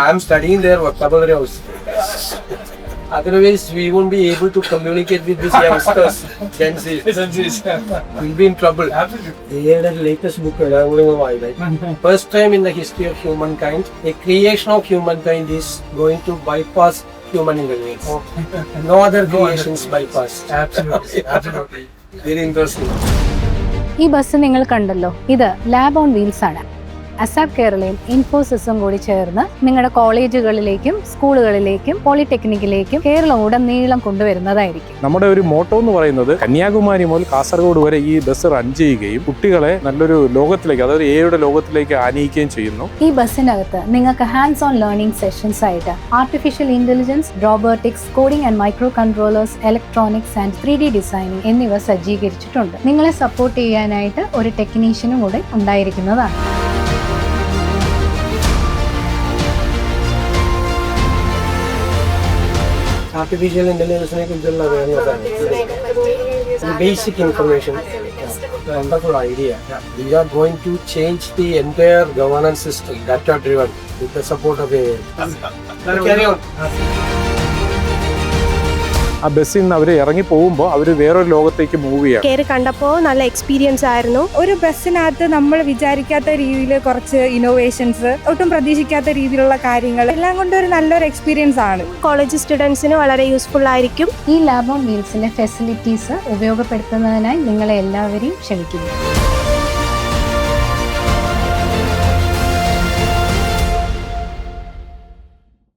I'm studying their vocabulary house. Otherwise, we won't be able to communicate with these youngsters. Gen Z. We'll be in trouble. They had the latest book. First time in the history of humankind, a creation of humankind is going to bypass human intelligence. No other creations bypass. Absolutely. Very interesting. ഈ bus നിങ്ങൾ കണ്ടല്ലോ, ഇത് lab on wheels ആണ്. ASAP കേരളയും ഇൻഫോസിസും കൂടി ചേർന്ന് നിങ്ങളുടെ കോളേജുകളിലേക്കും സ്കൂളുകളിലേക്കും പോളിടെക്നിക്കിലേക്കും കേരളം ഉടനീളം കൊണ്ടുവരുന്നതായിരിക്കും. നമ്മുടെ ഒരു മോട്ടോ എന്ന് പറയുന്നത് കന്യാകുമാരി മുതൽ കാസർഗോഡ് വരെ ഈ ബസ് റൺ ചെയ്യുകയും കുട്ടികളെ നല്ലൊരു ലോകത്തിലേക്ക്, അതായത് എയുടെ ലോകത്തിലേക്ക് ആനയിക്കുകയും ചെയ്യുന്നു. ഈ ബസ്സിനകത്ത് നിങ്ങൾക്ക് ഹാൻഡ്സ് ഓൺ ലേണിംഗ് സെഷൻസ് ആയിട്ട് artificial intelligence, robotics, coding and micro controllers, electronics and 3D designing എന്നിവ സജ്ജീകരിച്ചിട്ടുണ്ട്. നിങ്ങളെ സപ്പോർട്ട് ചെയ്യാനായിട്ട് ഒരു ടെക്നീഷ്യനും കൂടെ ഉണ്ടായിരിക്കുന്നതാണ്. Artificial intelligence കുറിച്ചുള്ള basic information. Wonderful idea. We are going to change the entire governance system, data driven, with the support of AI. Carry on. ആ ബസ്സിൽ നിന്ന് അവർ ഇറങ്ങി പോകുമ്പോൾ അവർ വേറൊരു ലോകത്തേക്ക് മൂവ് ചെയ്യാം. കയറി കണ്ടപ്പോൾ നല്ല എക്സ്പീരിയൻസ് ആയിരുന്നു. ഒരു ബസ്സിനകത്ത് നമ്മൾ വിചാരിക്കാത്ത രീതിയിൽ കുറച്ച് ഇന്നോവേഷൻസ്, ഒട്ടും പ്രതീക്ഷിക്കാത്ത രീതിയിലുള്ള കാര്യങ്ങൾ എല്ലാം കൊണ്ട് ഒരു നല്ലൊരു എക്സ്പീരിയൻസ് ആണ്. കോളേജ് സ്റ്റുഡൻസിന് വളരെ യൂസ്ഫുൾ ആയിരിക്കും. ഈ ലാബ് ഓൺ വീൽസിലെ ഫെസിലിറ്റീസ് ഉപയോഗപ്പെടുത്തുന്നതിനായി നിങ്ങളെ എല്ലാവരെയും ക്ഷണിക്കുന്നു.